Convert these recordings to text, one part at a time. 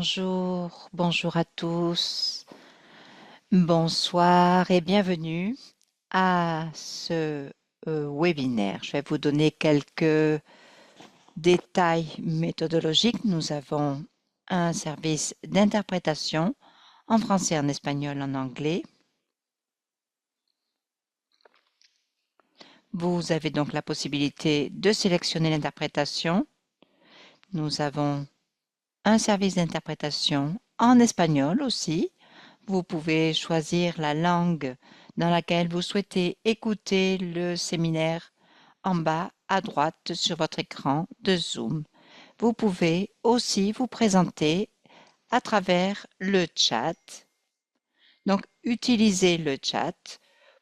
Bonjour, bonjour à tous. Bonsoir et bienvenue à ce webinaire. Je vais vous donner quelques détails méthodologiques. Nous avons un service d'interprétation en français, en espagnol, en anglais. Vous avez donc la possibilité de sélectionner l'interprétation. Nous avons un service d'interprétation en espagnol aussi. Vous pouvez choisir la langue dans laquelle vous souhaitez écouter le séminaire en bas à droite sur votre écran de Zoom. Vous pouvez aussi vous présenter à travers le chat. Donc, utilisez le chat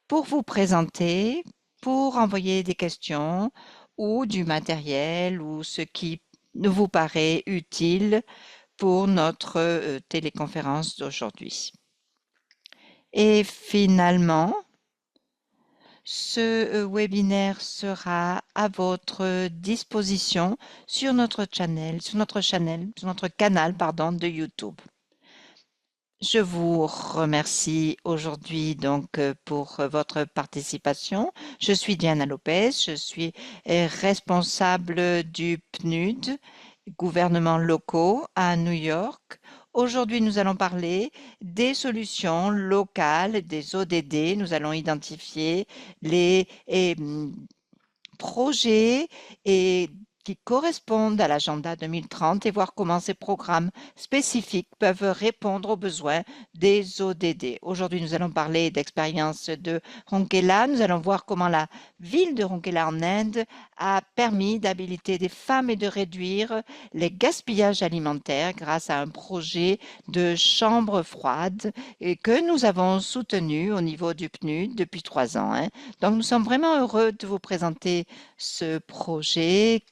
pour vous présenter, pour envoyer des questions ou du matériel ou ce qui vous paraît utile pour notre téléconférence d'aujourd'hui. Et finalement, ce webinaire sera à votre disposition sur notre canal de YouTube. Je vous remercie aujourd'hui donc pour votre participation. Je suis Diana Lopez, je suis responsable du PNUD, gouvernements locaux à New York. Aujourd'hui, nous allons parler des solutions locales, des ODD. Nous allons identifier les projets qui correspondent à l'agenda 2030 et voir comment ces programmes spécifiques peuvent répondre aux besoins des ODD. Aujourd'hui, nous allons parler d'expérience de Ronkela. Nous allons voir comment la ville de Ronkela en Inde a permis d'habiliter des femmes et de réduire les gaspillages alimentaires grâce à un projet de chambre froide et que nous avons soutenu au niveau du PNUD depuis 3 ans. Donc, nous sommes vraiment heureux de vous présenter ce projet.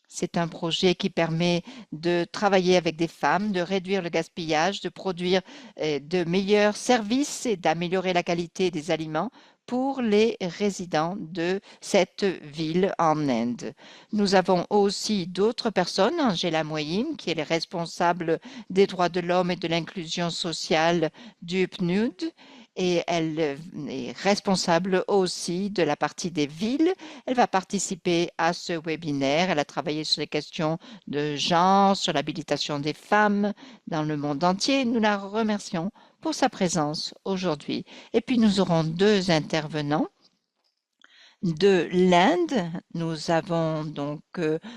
C'est un projet qui permet de travailler avec des femmes, de réduire le gaspillage, de produire de meilleurs services et d'améliorer la qualité des aliments pour les résidents de cette ville en Inde. Nous avons aussi d'autres personnes, Angela Moyim, qui est la responsable des droits de l'homme et de l'inclusion sociale du PNUD, et elle est responsable aussi de la partie des villes. Elle va participer à ce webinaire. Elle a travaillé sur les questions de genre, sur l'habilitation des femmes dans le monde entier. Nous la remercions pour sa présence aujourd'hui. Et puis nous aurons 2 intervenants de l'Inde. Nous avons donc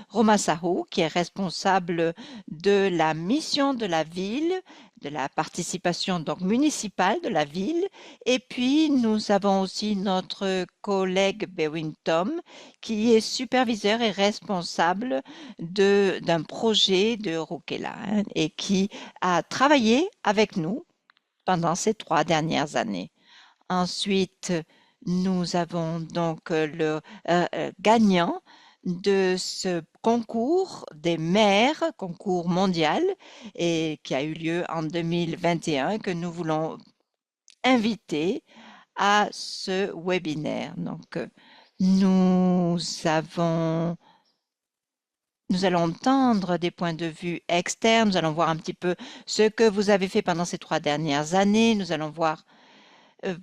Roma Sahu, qui est responsable de la mission de la ville, de la participation donc municipale de la ville. Et puis, nous avons aussi notre collègue Bewin Tom, qui est superviseur et responsable d'un projet de Rokela et qui a travaillé avec nous pendant ces 3 dernières années. Ensuite, nous avons donc le gagnant de ce concours des maires, concours mondial, et qui a eu lieu en 2021, que nous voulons inviter à ce webinaire. Donc, nous allons entendre des points de vue externes, nous allons voir un petit peu ce que vous avez fait pendant ces 3 dernières années, nous allons voir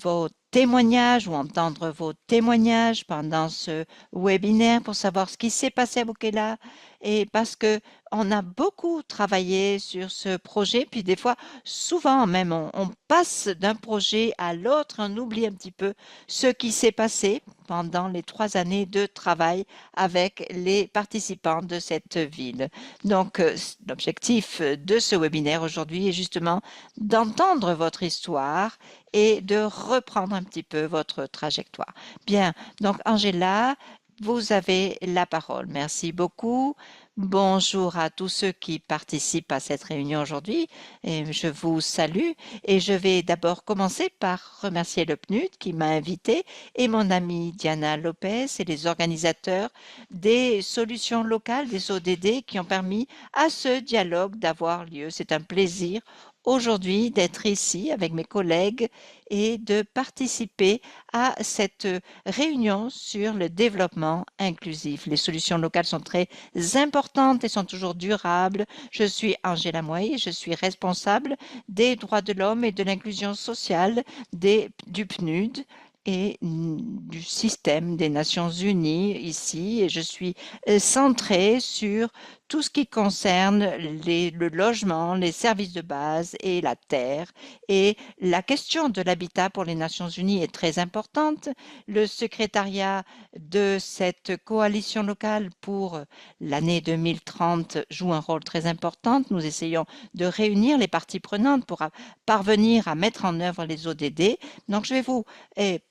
vos témoignages ou entendre vos témoignages pendant ce webinaire pour savoir ce qui s'est passé à Bokela et parce que on a beaucoup travaillé sur ce projet, puis des fois, souvent même, on passe d'un projet à l'autre, on oublie un petit peu ce qui s'est passé pendant les 3 années de travail avec les participants de cette ville. Donc, l'objectif de ce webinaire aujourd'hui est justement d'entendre votre histoire et de reprendre un petit peu votre trajectoire. Bien, donc Angela, vous avez la parole. Merci beaucoup. Bonjour à tous ceux qui participent à cette réunion aujourd'hui. Et je vous salue et je vais d'abord commencer par remercier le PNUD qui m'a invité et mon amie Diana Lopez et les organisateurs des solutions locales, des ODD qui ont permis à ce dialogue d'avoir lieu. C'est un plaisir aujourd'hui d'être ici avec mes collègues et de participer à cette réunion sur le développement inclusif. Les solutions locales sont très importantes et sont toujours durables. Je suis Angela Moy, je suis responsable des droits de l'homme et de l'inclusion sociale du PNUD et du système des Nations Unies ici, et je suis centrée sur tout ce qui concerne le logement, les services de base et la terre. Et la question de l'habitat pour les Nations Unies est très importante. Le secrétariat de cette coalition locale pour l'année 2030 joue un rôle très important. Nous essayons de réunir les parties prenantes pour parvenir à mettre en œuvre les ODD. Donc, je vais vous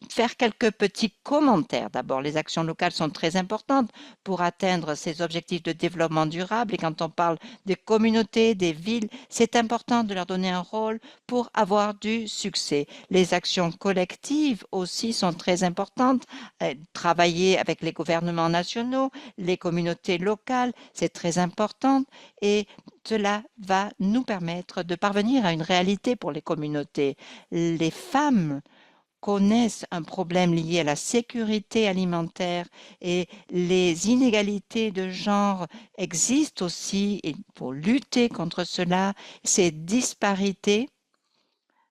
faire quelques petits commentaires. D'abord, les actions locales sont très importantes pour atteindre ces objectifs de développement durable. Et quand on parle des communautés, des villes, c'est important de leur donner un rôle pour avoir du succès. Les actions collectives aussi sont très importantes. Travailler avec les gouvernements nationaux, les communautés locales, c'est très important. Et cela va nous permettre de parvenir à une réalité pour les communautés. Les femmes connaissent un problème lié à la sécurité alimentaire et les inégalités de genre existent aussi, et pour lutter contre cela, ces disparités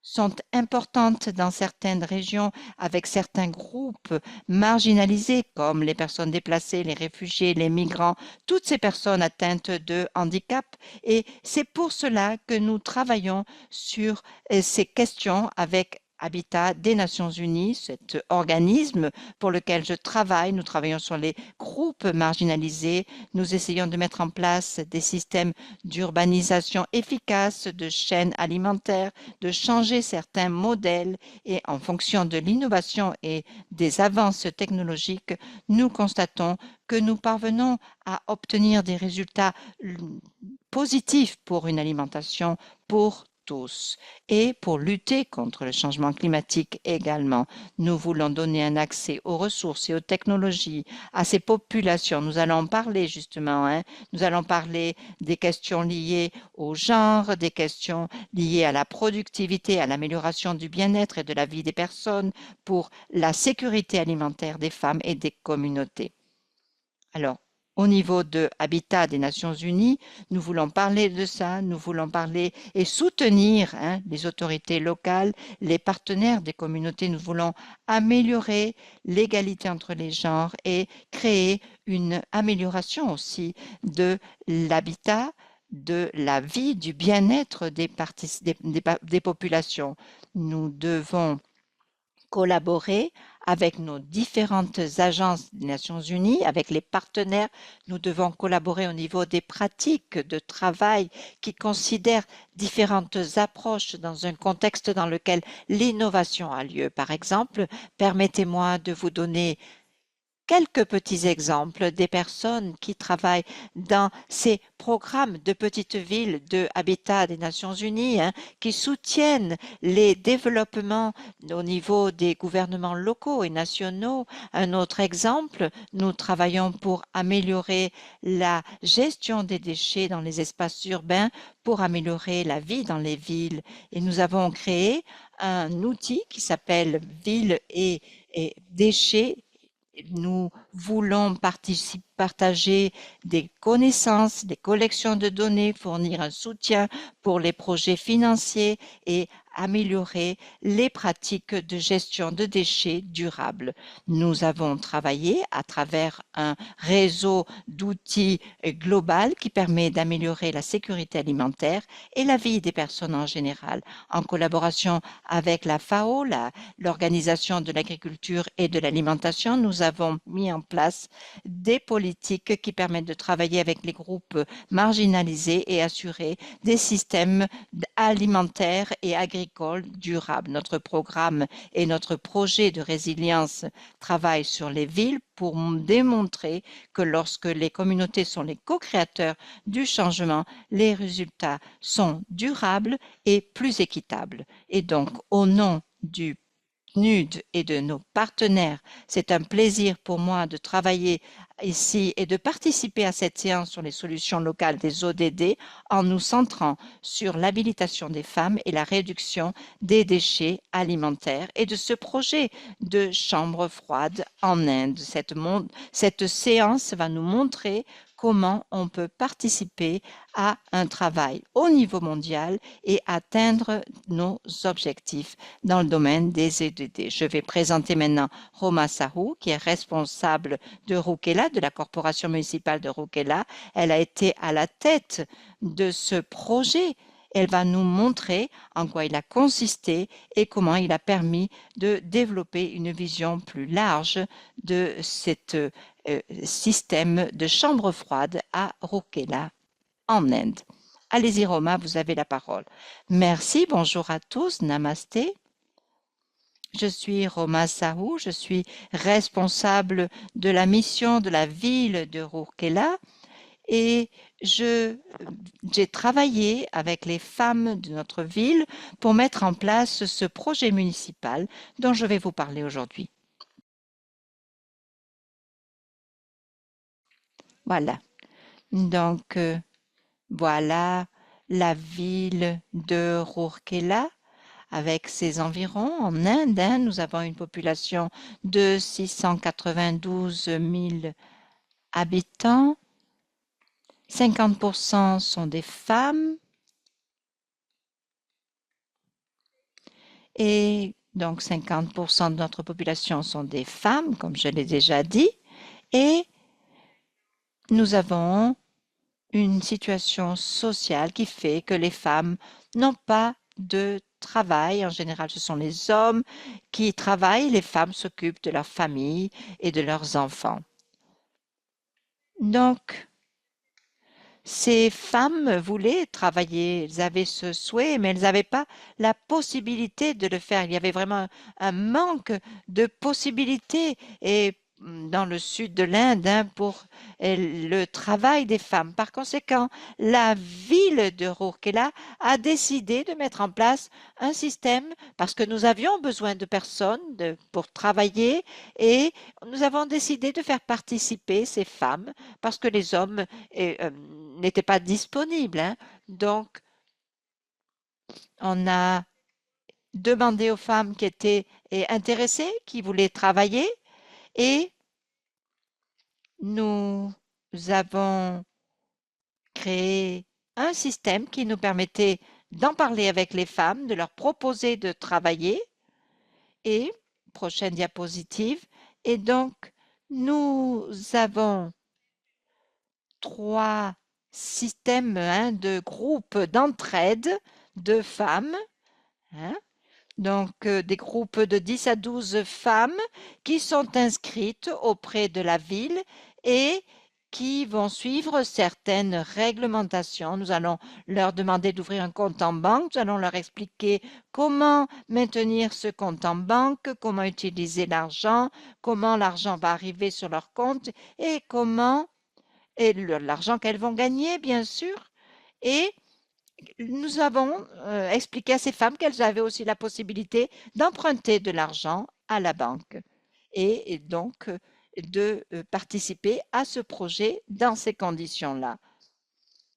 sont importantes dans certaines régions avec certains groupes marginalisés comme les personnes déplacées, les réfugiés, les migrants, toutes ces personnes atteintes de handicap. Et c'est pour cela que nous travaillons sur ces questions avec Habitat des Nations Unies, cet organisme pour lequel je travaille. Nous travaillons sur les groupes marginalisés. Nous essayons de mettre en place des systèmes d'urbanisation efficaces, de chaînes alimentaires, de changer certains modèles et en fonction de l'innovation et des avances technologiques, nous constatons que nous parvenons à obtenir des résultats positifs pour une alimentation pour tous et pour lutter contre le changement climatique également. Nous voulons donner un accès aux ressources et aux technologies à ces populations. Nous allons parler justement, nous allons parler des questions liées au genre, des questions liées à la productivité, à l'amélioration du bien-être et de la vie des personnes pour la sécurité alimentaire des femmes et des communautés. Alors, au niveau de Habitat des Nations Unies, nous voulons parler de ça, nous voulons parler et soutenir les autorités locales, les partenaires des communautés. Nous voulons améliorer l'égalité entre les genres et créer une amélioration aussi de l'habitat, de la vie, du bien-être des populations. Nous devons collaborer avec nos différentes agences des Nations Unies, avec les partenaires. Nous devons collaborer au niveau des pratiques de travail qui considèrent différentes approches dans un contexte dans lequel l'innovation a lieu. Par exemple, permettez-moi de vous donner quelques petits exemples des personnes qui travaillent dans ces programmes de petites villes de Habitat des Nations Unies qui soutiennent les développements au niveau des gouvernements locaux et nationaux. Un autre exemple, nous travaillons pour améliorer la gestion des déchets dans les espaces urbains, pour améliorer la vie dans les villes. Et nous avons créé un outil qui s'appelle Villes et déchets. Nous voulons partager des connaissances, des collections de données, fournir un soutien pour les projets financiers et améliorer les pratiques de gestion de déchets durables. Nous avons travaillé à travers un réseau d'outils global qui permet d'améliorer la sécurité alimentaire et la vie des personnes en général, en collaboration avec la FAO, l'Organisation de l'agriculture et de l'alimentation. Nous avons mis en place des politiques qui permettent de travailler avec les groupes marginalisés et assurer des systèmes alimentaires et agricoles durables. Notre programme et notre projet de résilience travaillent sur les villes pour démontrer que lorsque les communautés sont les co-créateurs du changement, les résultats sont durables et plus équitables. Et donc, au nom du PNUD et de nos partenaires, c'est un plaisir pour moi de travailler ici est de participer à cette séance sur les solutions locales des ODD en nous centrant sur l'habilitation des femmes et la réduction des déchets alimentaires et de ce projet de chambre froide en Inde. Cette séance va nous montrer comment on peut participer à un travail au niveau mondial et atteindre nos objectifs dans le domaine des ODD. Je vais présenter maintenant Roma Sahu, qui est responsable de Roukela, de la corporation municipale de Roukela. Elle a été à la tête de ce projet. Elle va nous montrer en quoi il a consisté et comment il a permis de développer une vision plus large de cet système de chambre froide à Roukela en Inde. Allez-y Roma, vous avez la parole. Merci, bonjour à tous, namasté. Je suis Roma Sahu, je suis responsable de la mission de la ville de Rourkela et j'ai travaillé avec les femmes de notre ville pour mettre en place ce projet municipal dont je vais vous parler aujourd'hui. Voilà. Donc, voilà la ville de Rourkela avec ses environs. En Inde, nous avons une population de 692 000 habitants. 50% sont des femmes. Et donc 50% de notre population sont des femmes, comme je l'ai déjà dit. Et nous avons une situation sociale qui fait que les femmes n'ont pas de travail. En général, ce sont les hommes qui travaillent, les femmes s'occupent de leur famille et de leurs enfants. Donc, ces femmes voulaient travailler, elles avaient ce souhait, mais elles n'avaient pas la possibilité de le faire. Il y avait vraiment un manque de possibilités et dans le sud de l'Inde pour le travail des femmes. Par conséquent, la ville de Rourkela a décidé de mettre en place un système parce que nous avions besoin de personnes pour travailler et nous avons décidé de faire participer ces femmes parce que les hommes n'étaient pas disponibles. Donc, on a demandé aux femmes qui étaient intéressées, qui voulaient travailler, et nous avons créé un système qui nous permettait d'en parler avec les femmes, de leur proposer de travailler. Et, prochaine diapositive, et donc, nous avons 3 systèmes de groupes d'entraide de femmes. Donc, des groupes de 10 à 12 femmes qui sont inscrites auprès de la ville et qui vont suivre certaines réglementations. Nous allons leur demander d'ouvrir un compte en banque. Nous allons leur expliquer comment maintenir ce compte en banque, comment utiliser l'argent, comment l'argent va arriver sur leur compte et comment et l'argent qu'elles vont gagner, bien sûr. Et nous avons expliqué à ces femmes qu'elles avaient aussi la possibilité d'emprunter de l'argent à la banque et donc de participer à ce projet dans ces conditions-là.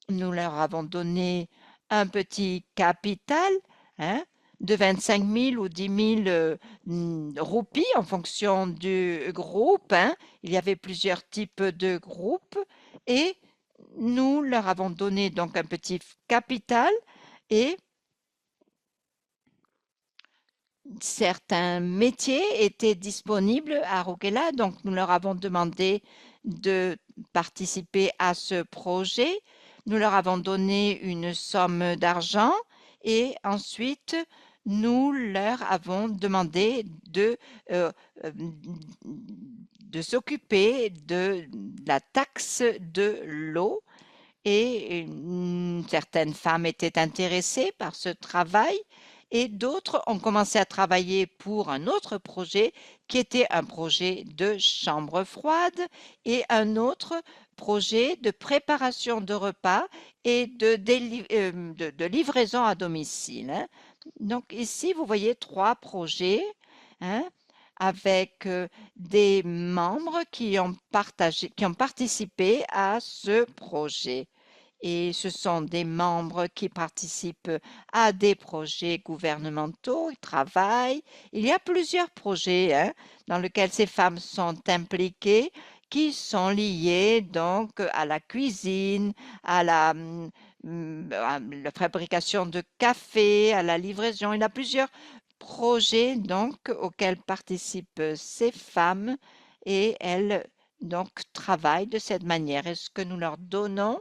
Nous leur avons donné un petit capital de 25 000 ou 10 000 roupies en fonction du groupe. Il y avait plusieurs types de groupes et nous leur avons donné donc un petit capital et certains métiers étaient disponibles à Roukela, donc nous leur avons demandé de participer à ce projet. Nous leur avons donné une somme d'argent et ensuite nous leur avons demandé de s'occuper de la taxe de l'eau et certaines femmes étaient intéressées par ce travail et d'autres ont commencé à travailler pour un autre projet qui était un projet de chambre froide et un autre projet de préparation de repas et de livraison à domicile. Donc ici, vous voyez 3 projets avec des membres qui ont participé à ce projet. Et ce sont des membres qui participent à des projets gouvernementaux, ils travaillent. Il y a plusieurs projets hein, dans lesquels ces femmes sont impliquées, qui sont liés donc à la cuisine, à la fabrication de café, à la livraison. Il y a plusieurs projets donc auxquels participent ces femmes et elles donc travaillent de cette manière. Et ce que nous leur donnons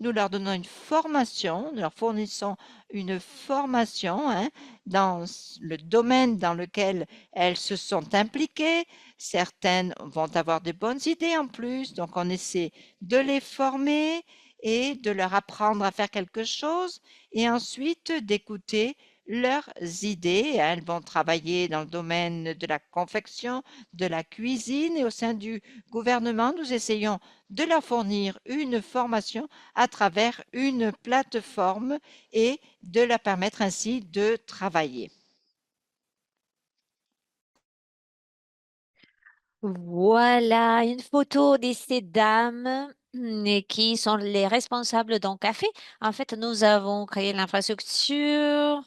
une formation, nous leur fournissons une formation hein, dans le domaine dans lequel elles se sont impliquées. Certaines vont avoir de bonnes idées en plus, donc on essaie de les former et de leur apprendre à faire quelque chose et ensuite d'écouter leurs idées. Elles vont travailler dans le domaine de la confection, de la cuisine et au sein du gouvernement, nous essayons de leur fournir une formation à travers une plateforme et de leur permettre ainsi de travailler. Voilà une photo de ces dames qui sont les responsables d'un café. En fait, nous avons créé l'infrastructure.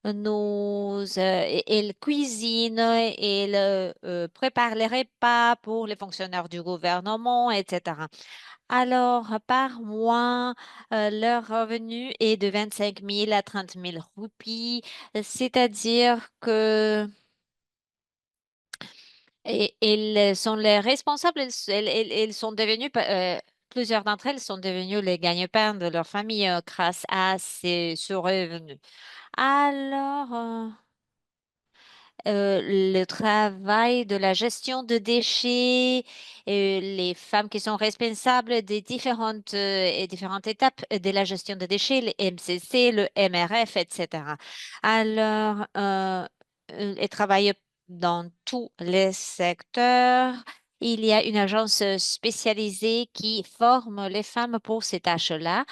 Elle cuisine, elle prépare les repas pour les fonctionnaires du gouvernement, etc. Alors, par mois, leur revenu est de 25 000 à 30 000 roupies, c'est-à-dire que elles sont les responsables, elles sont devenues, plusieurs d'entre elles sont devenues les gagne-pains de leur famille grâce à ce revenu. Alors, le travail de la gestion de déchets, les femmes qui sont responsables des différentes étapes de la gestion de déchets, les MCC, le MRF, etc. Alors, elles travaillent dans tous les secteurs. Il y a une agence spécialisée qui forme les femmes pour ces tâches-là.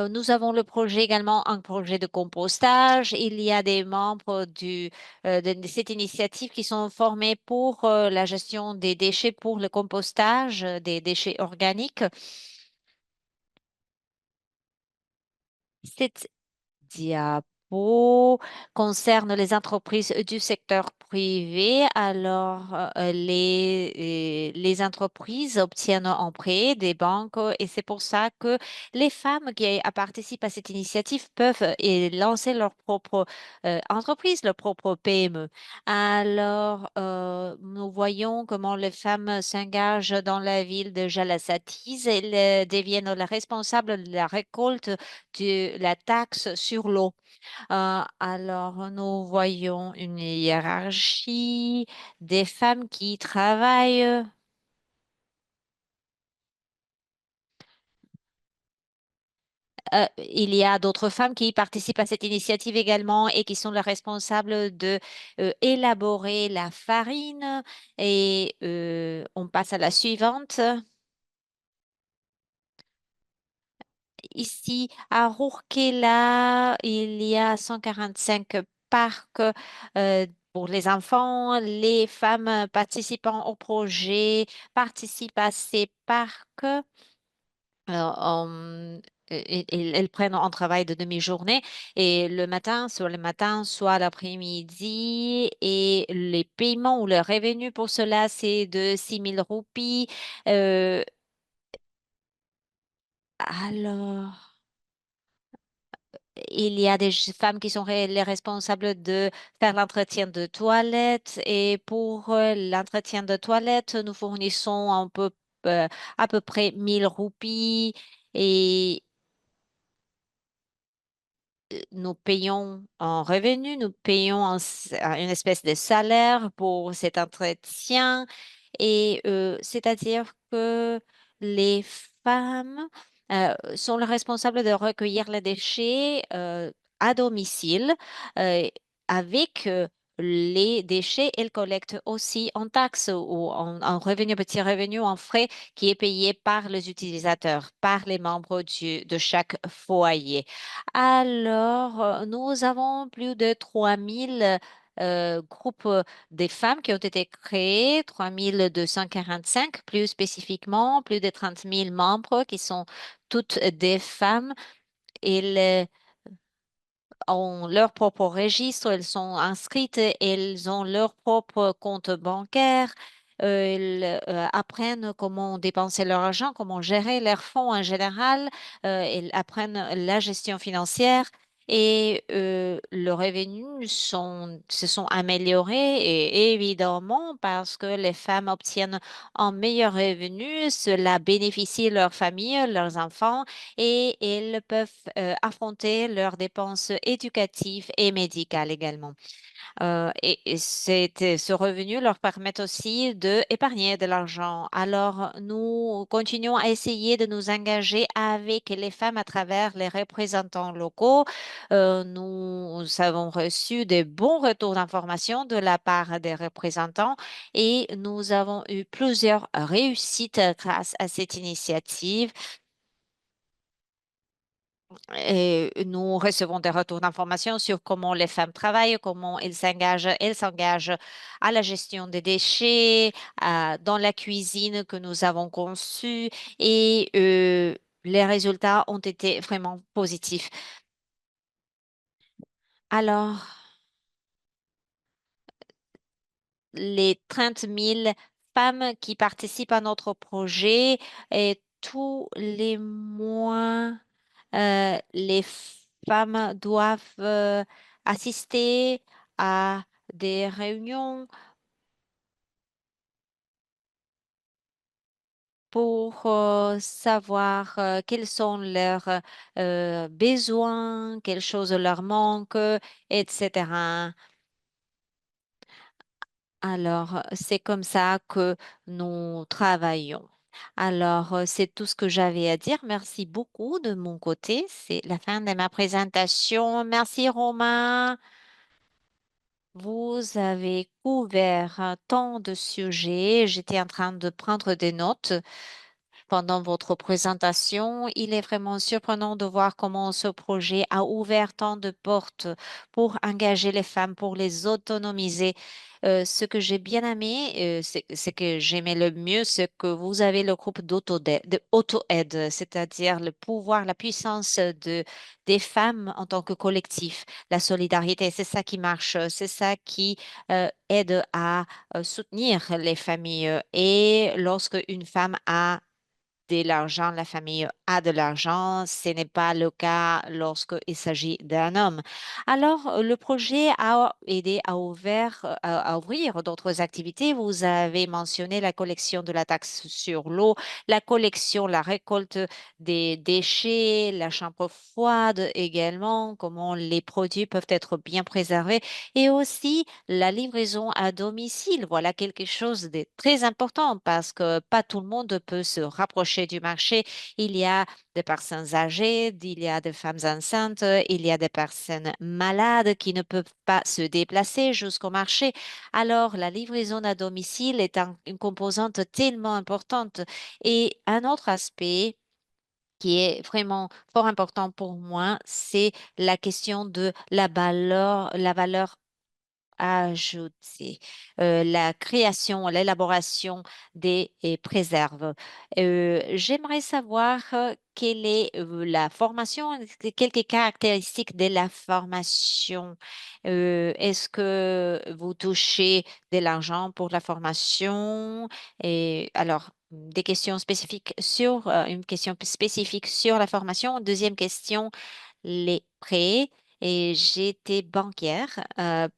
Nous avons le projet également, un projet de compostage. Il y a des membres de cette initiative qui sont formés pour la gestion des déchets, pour le compostage des déchets organiques. Cette diapo concerne les entreprises du secteur privé. Alors, les entreprises obtiennent un prêt des banques et c'est pour ça que les femmes qui participent à cette initiative peuvent lancer leur propre entreprise, leur propre PME. Alors, nous voyons comment les femmes s'engagent dans la ville de Jalasatiz. Elles deviennent les responsables de la récolte de la taxe sur l'eau. Alors, nous voyons une hiérarchie des femmes qui travaillent. Il y a d'autres femmes qui participent à cette initiative également et qui sont les responsables de élaborer la farine. Et on passe à la suivante. Ici, à Rourkela, il y a 145 parcs pour les enfants. Les femmes participant au projet participent à ces parcs. Elles prennent un travail de demi-journée et soit le matin, soit l'après-midi. Et les paiements ou le revenu pour cela, c'est de 6 000 roupies. Euh, alors. Il y a des femmes qui sont les responsables de faire l'entretien de toilette et pour l'entretien de toilette, nous fournissons à peu près 1 000 roupies et nous payons en revenu, nous payons une espèce de salaire pour cet entretien et c'est-à-dire que les femmes sont les responsables de recueillir les déchets à domicile euh, avec les déchets, elles collectent aussi en taxes ou en revenu, petit revenu, en frais qui est payé par les utilisateurs, par les membres de chaque foyer. Alors, nous avons plus de 3000 groupes des femmes qui ont été créés, 3245 plus spécifiquement, plus de 30 000 membres qui sont toutes des femmes. Elles ont leur propre registre, elles sont inscrites, elles ont leur propre compte bancaire. Elles apprennent comment dépenser leur argent, comment gérer leurs fonds en général. Elles apprennent la gestion financière et leurs revenus se sont améliorés et évidemment parce que les femmes obtiennent un meilleur revenu, cela bénéficie leur famille, leurs enfants et elles peuvent affronter leurs dépenses éducatives et médicales également. Ce revenu leur permet aussi d'épargner de l'argent. Alors, nous continuons à essayer de nous engager avec les femmes à travers les représentants locaux. Nous avons reçu de bons retours d'informations de la part des représentants et nous avons eu plusieurs réussites grâce à cette initiative. Et nous recevons des retours d'informations sur comment les femmes travaillent, comment elles s'engagent à la gestion des déchets, dans la cuisine que nous avons conçue et les résultats ont été vraiment positifs. Alors, les 30 000 femmes qui participent à notre projet et tous les mois, les femmes doivent assister à des réunions pour savoir quels sont leurs besoins, quelles choses leur manquent, etc. Alors, c'est comme ça que nous travaillons. Alors, c'est tout ce que j'avais à dire. Merci beaucoup de mon côté. C'est la fin de ma présentation. Merci, Romain. Vous avez couvert tant de sujets. J'étais en train de prendre des notes pendant votre présentation. Il est vraiment surprenant de voir comment ce projet a ouvert tant de portes pour engager les femmes, pour les autonomiser. Ce que j'ai bien aimé, c'est que j'aimais le mieux, c'est que vous avez le groupe d'auto-aide, c'est-à-dire le pouvoir, la puissance des femmes en tant que collectif, la solidarité. C'est ça qui marche, c'est ça qui aide à soutenir les familles. Et lorsque une femme a de l'argent, la famille a de l'argent. Ce n'est pas le cas lorsqu'il s'agit d'un homme. Alors, le projet a aidé à ouvrir d'autres activités. Vous avez mentionné la collection de la taxe sur l'eau, la collection, la récolte des déchets, la chambre froide également, comment les produits peuvent être bien préservés et aussi la livraison à domicile. Voilà quelque chose de très important parce que pas tout le monde peut se rapprocher du marché. Il y a des personnes âgées, il y a des femmes enceintes, il y a des personnes malades qui ne peuvent pas se déplacer jusqu'au marché. Alors, la livraison à domicile est une composante tellement importante. Et un autre aspect qui est vraiment fort important pour moi, c'est la question de la valeur ajouter la création, l'élaboration des préserves. J'aimerais savoir quelle est la formation, quelques caractéristiques de la formation. Est-ce que vous touchez de l'argent pour la formation? Et alors, des questions spécifiques sur, une question spécifique sur la formation. Deuxième question, les prêts. Et j'étais banquière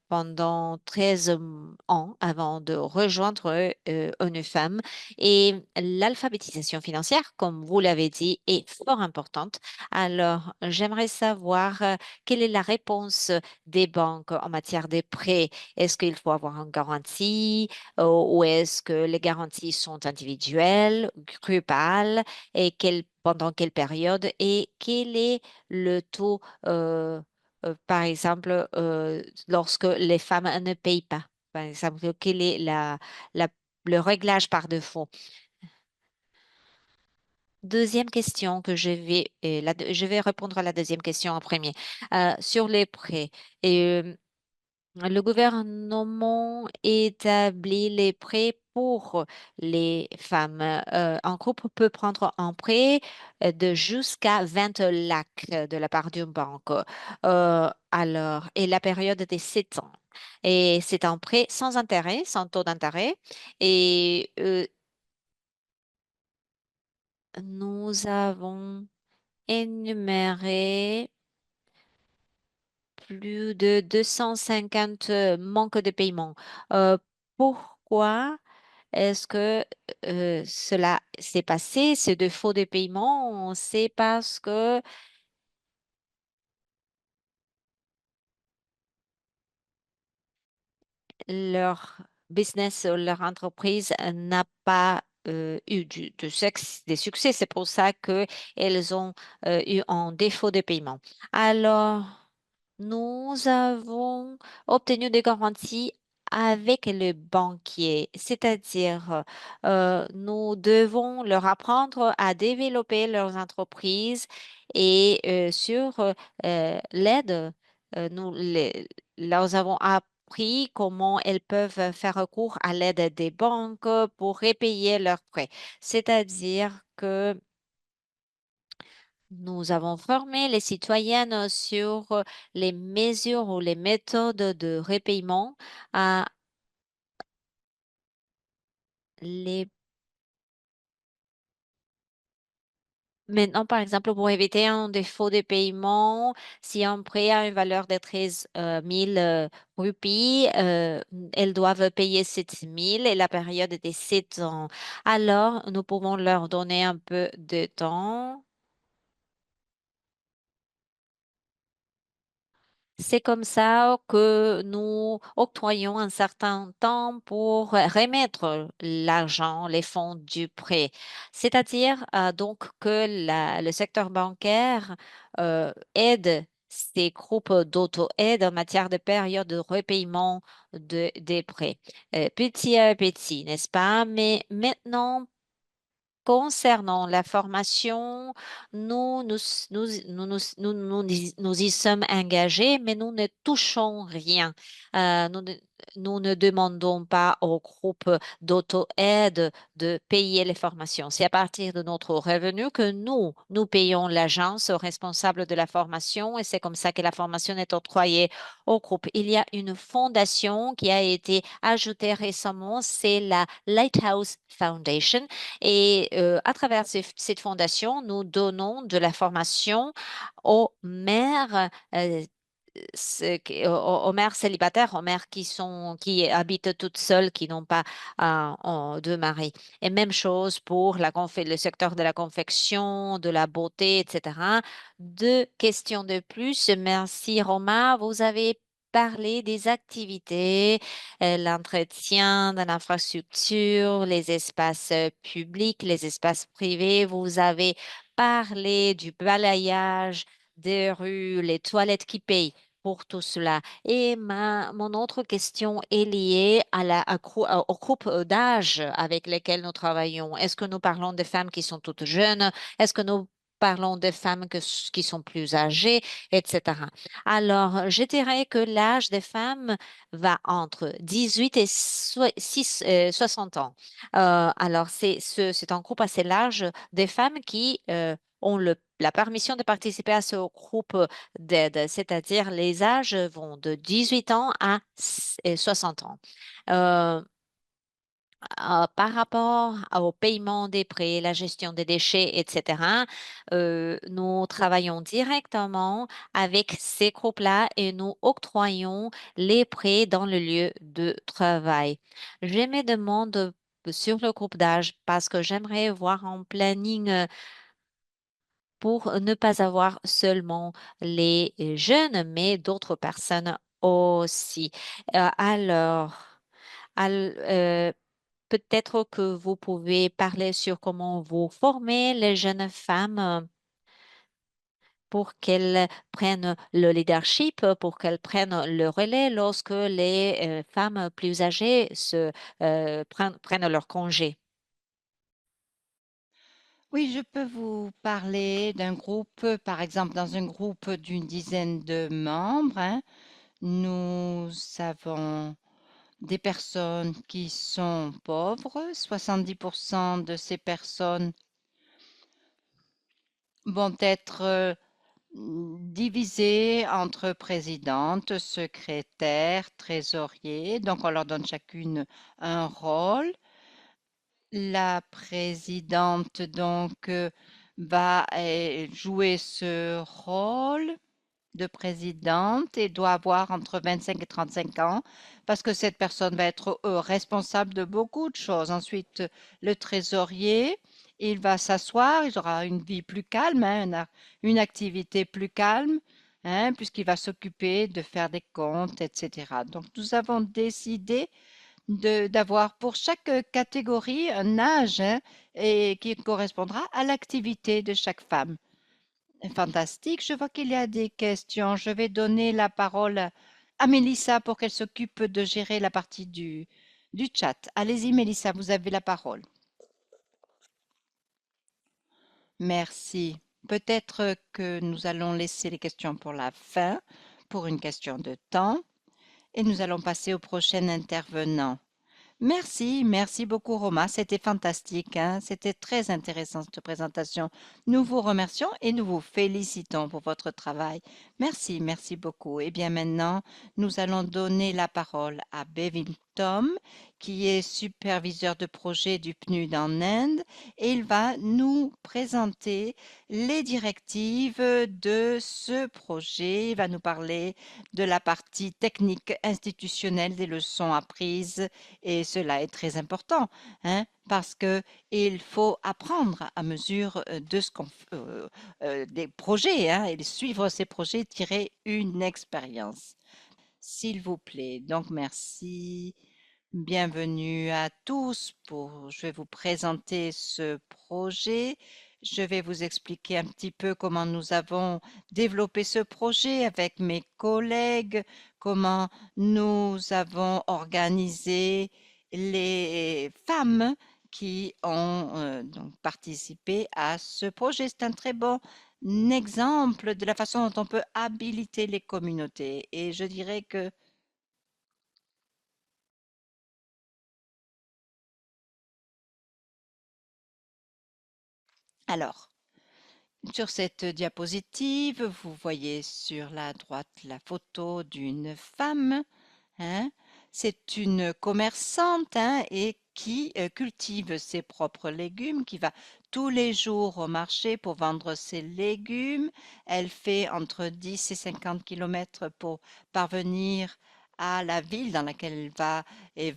pendant 13 ans avant de rejoindre ONU-Femmes. Et l'alphabétisation financière, comme vous l'avez dit, est fort importante. Alors, j'aimerais savoir quelle est la réponse des banques en matière de prêts. Est-ce qu'il faut avoir une garantie ou est-ce que les garanties sont individuelles, groupales et pendant quelle période et quel est le taux? par exemple, lorsque les femmes ne payent pas. Par exemple, quel est la- le réglage par défaut? Deuxième question que je vais répondre à la deuxième question en premier. Sur les prêts. Le gouvernement établit les prêts pour les femmes. Un couple peut prendre un prêt de jusqu'à 20 lakhs de la part d'une banque. Et la période est de 7 ans. Et c'est un prêt sans intérêt, sans taux d'intérêt. Et nous avons énuméré plus de 250 manques de paiement. Pourquoi est-ce que cela s'est passé, ce défaut de paiement? C'est parce que leur business, leur entreprise n'a pas eu des succès. C'est pour ça qu'elles ont eu un défaut de paiement. Alors, nous avons obtenu des garanties avec le banquier, c'est-à-dire nous devons leur apprendre à développer leurs entreprises et sur l'aide, leur avons appris comment elles peuvent faire recours à l'aide des banques pour repayer leurs prêts. C'est-à-dire que nous avons formé les citoyennes sur les mesures ou les méthodes de repaiement. À les... Maintenant, par exemple, pour éviter un défaut de paiement, si un prêt a une valeur de 13 000 roupies, elles doivent payer 7 000 et la période est de 7 ans. Alors, nous pouvons leur donner un peu de temps. C'est comme ça que nous octroyons un certain temps pour remettre l'argent, les fonds du prêt. C'est-à-dire donc que le secteur bancaire aide ces groupes d'auto-aide en matière de période de repaiement des prêts. Petit à petit, n'est-ce pas? Mais maintenant, concernant la formation, nous y sommes engagés, mais nous ne touchons rien. Nous ne demandons pas au groupe d'auto-aide de payer les formations. C'est à partir de notre revenu que nous payons l'agence responsable de la formation et c'est comme ça que la formation est octroyée au groupe. Il y a une fondation qui a été ajoutée récemment, c'est la Lighthouse Foundation et à travers cette fondation, nous donnons de la formation aux mères, aux mères célibataires, aux mères qui habitent toutes seules, qui n'ont pas de mari. Et même chose pour le secteur de la confection, de la beauté, etc. Deux questions de plus. Merci, Roma. Vous avez parlé des activités, l'entretien de l'infrastructure, les espaces publics, les espaces privés. Vous avez parlé du balayage des rues, les toilettes qui payent pour tout cela. Et mon autre question est liée au groupe d'âge avec lesquels nous travaillons. Est-ce que nous parlons de femmes qui sont toutes jeunes? Est-ce que nous parlons de femmes qui sont plus âgées, etc. Alors, je dirais que l'âge des femmes va entre 18 et 60 ans. Alors, c'est un groupe assez large des femmes qui ont la permission de participer à ce groupe d'aide, c'est-à-dire les âges vont de 18 ans à 60 ans. Euh, Par rapport au paiement des prêts, la gestion des déchets, etc., nous travaillons directement avec ces groupes-là et nous octroyons les prêts dans le lieu de travail. Je me demande sur le groupe d'âge parce que j'aimerais voir un planning pour ne pas avoir seulement les jeunes, mais d'autres personnes aussi. Alors, al- euh, peut-être que vous pouvez parler sur comment vous formez les jeunes femmes pour qu'elles prennent le leadership, pour qu'elles prennent le relais lorsque les femmes plus âgées prennent leur congé. Oui, je peux vous parler d'un groupe, par exemple, dans un groupe d'une dizaine de membres, hein, nous avons des personnes qui sont pauvres. 70% de ces personnes vont être divisées entre présidente, secrétaire, trésorier. Donc, on leur donne chacune un rôle. La présidente, donc, va jouer ce rôle de présidente et doit avoir entre 25 et 35 ans parce que cette personne va être responsable de beaucoup de choses. Ensuite, le trésorier, il va s'asseoir, il aura une vie plus calme, hein, une activité plus calme, hein, puisqu'il va s'occuper de faire des comptes, etc. Donc, nous avons décidé d'avoir pour chaque catégorie un âge, hein, et qui correspondra à l'activité de chaque femme. Fantastique, je vois qu'il y a des questions. Je vais donner la parole à Mélissa pour qu'elle s'occupe de gérer la partie du chat. Allez-y, Mélissa, vous avez la parole. Merci. Peut-être que nous allons laisser les questions pour la fin, pour une question de temps, et nous allons passer au prochain intervenant. Merci, merci beaucoup Roma, c'était fantastique, hein. C'était très intéressant cette présentation. Nous vous remercions et nous vous félicitons pour votre travail. Merci, merci beaucoup. Et bien maintenant, nous allons donner la parole à Bevin Tom, qui est superviseur de projet du PNUD en Inde, et il va nous présenter les directives de ce projet. Il va nous parler de la partie technique institutionnelle des leçons apprises et cela est très important, hein, parce que il faut apprendre à mesure de ce qu'on des projets, hein, et de suivre ces projets, tirer une expérience. S'il vous plaît. Donc, merci. Bienvenue à tous je vais vous présenter ce projet. Je vais vous expliquer un petit peu comment nous avons développé ce projet avec mes collègues, comment nous avons organisé les femmes qui ont donc participé à ce projet. C'est un très bon exemple de la façon dont on peut habiliter les communautés. Et je dirais que alors, sur cette diapositive, vous voyez sur la droite la photo d'une femme, hein. C'est une commerçante, hein, et qui cultive ses propres légumes, qui va tous les jours au marché pour vendre ses légumes. Elle fait entre 10 et 50 kilomètres pour parvenir à la ville dans laquelle elle va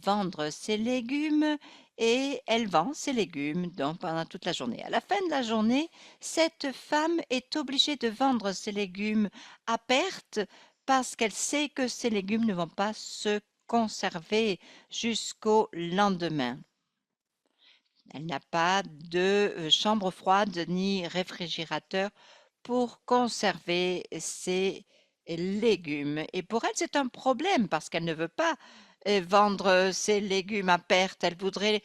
vendre ses légumes et elle vend ses légumes donc pendant toute la journée. À la fin de la journée, cette femme est obligée de vendre ses légumes à perte parce qu'elle sait que ces légumes ne vont pas se conserver jusqu'au lendemain. Elle n'a pas de chambre froide ni réfrigérateur pour conserver ses légumes. Et pour elle, c'est un problème parce qu'elle ne veut pas vendre ses légumes à perte. Elle voudrait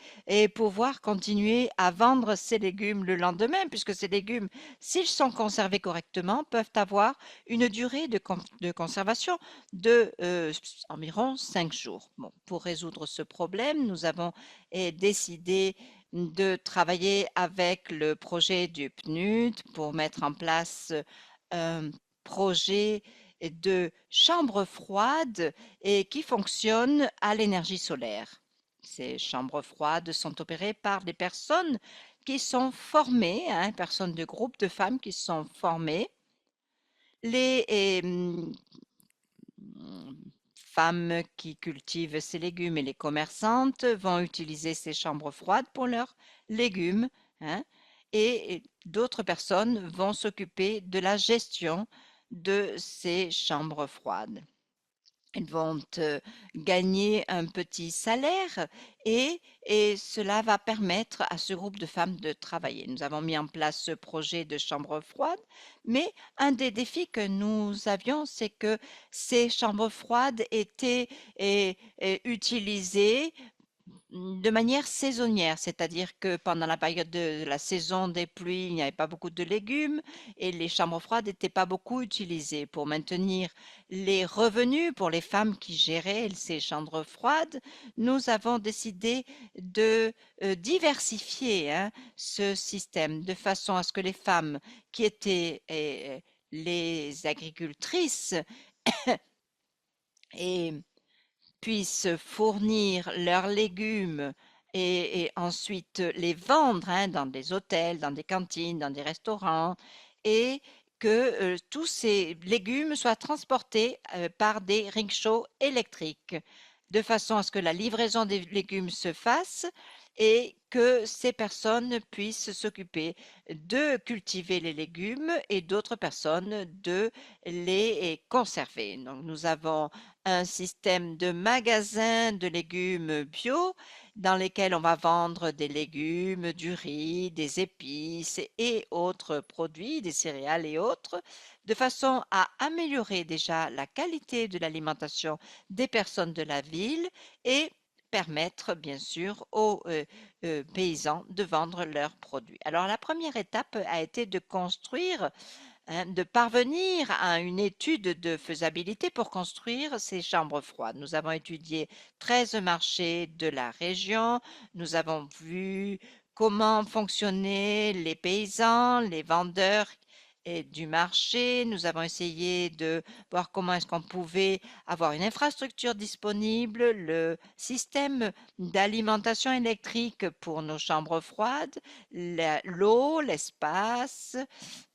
pouvoir continuer à vendre ses légumes le lendemain, puisque ces légumes, s'ils sont conservés correctement, peuvent avoir une durée de conservation de environ 5 jours. Bon, pour résoudre ce problème, nous avons décidé de travailler avec le projet du PNUD pour mettre en place un projet de chambre froide et qui fonctionne à l'énergie solaire. Ces chambres froides sont opérées par des personnes qui sont formées, hein, personnes de groupe de femmes qui sont formées. Les femmes qui cultivent ces légumes et les commerçantes vont utiliser ces chambres froides pour leurs légumes, hein, et d'autres personnes vont s'occuper de la gestion de ces chambres froides. Elles vont gagner un petit salaire et cela va permettre à ce groupe de femmes de travailler. Nous avons mis en place ce projet de chambre froide, mais un des défis que nous avions, c'est que ces chambres froides étaient utilisées de manière saisonnière, c'est-à-dire que pendant la période de la saison des pluies, il n'y avait pas beaucoup de légumes et les chambres froides n'étaient pas beaucoup utilisées. Pour maintenir les revenus pour les femmes qui géraient ces chambres froides, nous avons décidé de diversifier, hein, ce système de façon à ce que les femmes qui étaient les agricultrices et puissent fournir leurs légumes et ensuite les vendre, hein, dans des hôtels, dans des cantines, dans des restaurants et que tous ces légumes soient transportés par des rickshaws électriques de façon à ce que la livraison des légumes se fasse et que ces personnes puissent s'occuper de cultiver les légumes et d'autres personnes de les conserver. Donc, nous avons un système de magasins de légumes bio dans lesquels on va vendre des légumes, du riz, des épices et autres produits, des céréales et autres, de façon à améliorer déjà la qualité de l'alimentation des personnes de la ville et permettre bien sûr aux paysans de vendre leurs produits. Alors la première étape a été de construire, hein, de parvenir à une étude de faisabilité pour construire ces chambres froides. Nous avons étudié 13 marchés de la région. Nous avons vu comment fonctionnaient les paysans, les vendeurs et du marché. Nous avons essayé de voir comment est-ce qu'on pouvait avoir une infrastructure disponible, le système d'alimentation électrique pour nos chambres froides, l'eau, l'espace,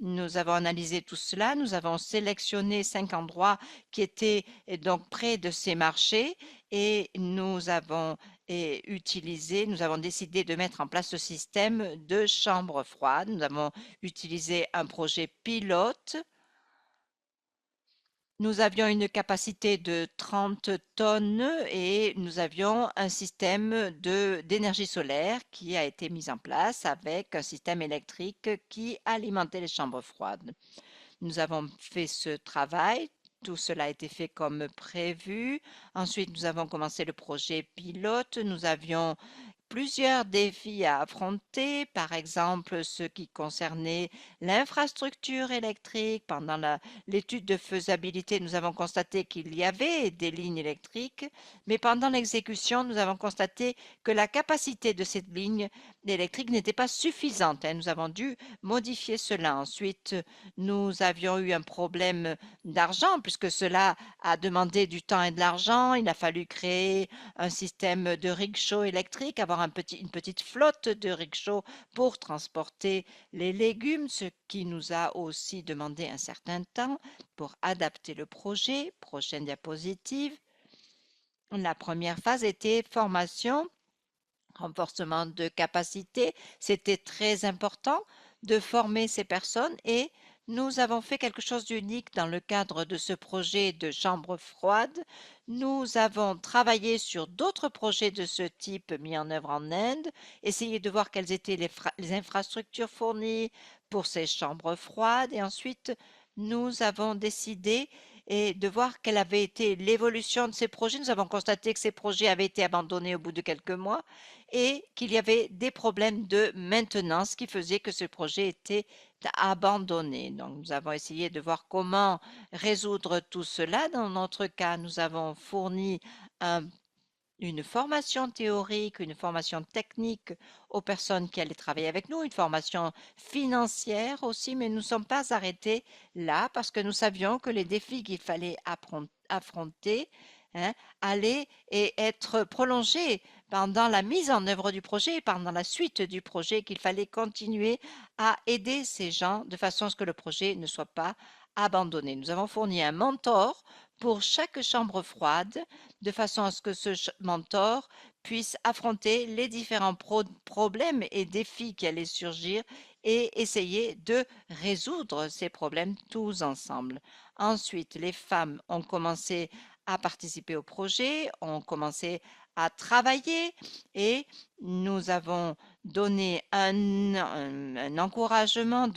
nous avons analysé tout cela, nous avons sélectionné 5 endroits qui étaient donc près de ces marchés et nous avons nous avons décidé de mettre en place ce système de chambres froides. Nous avons utilisé un projet pilote. Nous avions une capacité de 30 tonnes et nous avions un système d'énergie solaire qui a été mis en place avec un système électrique qui alimentait les chambres froides. Nous avons fait ce travail. Tout cela a été fait comme prévu. Ensuite, nous avons commencé le projet pilote. Nous avions plusieurs défis à affronter, par exemple ceux qui concernaient l'infrastructure électrique. Pendant l'étude de faisabilité, nous avons constaté qu'il y avait des lignes électriques, mais pendant l'exécution, nous avons constaté que la capacité de cette ligne électrique n'était pas suffisante, hein. Nous avons dû modifier cela. Ensuite, nous avions eu un problème d'argent, puisque cela a demandé du temps et de l'argent. Il a fallu créer un système de rickshaw électrique, avoir une petite flotte de rickshaws pour transporter les légumes, ce qui nous a aussi demandé un certain temps pour adapter le projet. Prochaine diapositive. La première phase était formation, renforcement de capacité. C'était très important de former ces personnes et nous avons fait quelque chose d'unique dans le cadre de ce projet de chambre froide. Nous avons travaillé sur d'autres projets de ce type mis en œuvre en Inde, essayé de voir quelles étaient les infrastructures fournies pour ces chambres froides et ensuite nous avons décidé de voir quelle avait été l'évolution de ces projets. Nous avons constaté que ces projets avaient été abandonnés au bout de quelques mois et qu'il y avait des problèmes de maintenance qui faisaient que ce projet était abandonné. Donc, nous avons essayé de voir comment résoudre tout cela. Dans notre cas, nous avons fourni un une formation théorique, une formation technique aux personnes qui allaient travailler avec nous, une formation financière aussi, mais nous ne sommes pas arrêtés là parce que nous savions que les défis qu'il fallait affronter, hein, allaient être prolongés pendant la mise en œuvre du projet et pendant la suite du projet, qu'il fallait continuer à aider ces gens de façon à ce que le projet ne soit pas abandonné. Nous avons fourni un mentor pour chaque chambre froide de façon à ce que ce mentor puisse affronter les différents problèmes et défis qui allaient surgir et essayer de résoudre ces problèmes tous ensemble. Ensuite, les femmes ont commencé à participer au projet, ont commencé à travailler et nous avons donné un encouragement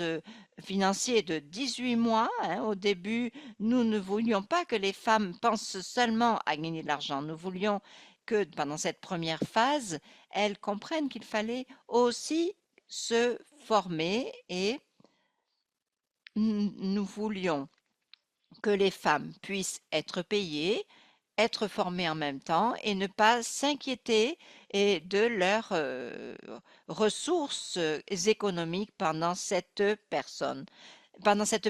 financier de 18 mois, hein. Au début, nous ne voulions pas que les femmes pensent seulement à gagner de l'argent. Nous voulions que pendant cette première phase, elles comprennent qu'il fallait aussi se former et nous voulions que les femmes puissent être payées, être formées en même temps et ne pas s'inquiéter de leurs ressources économiques pendant cette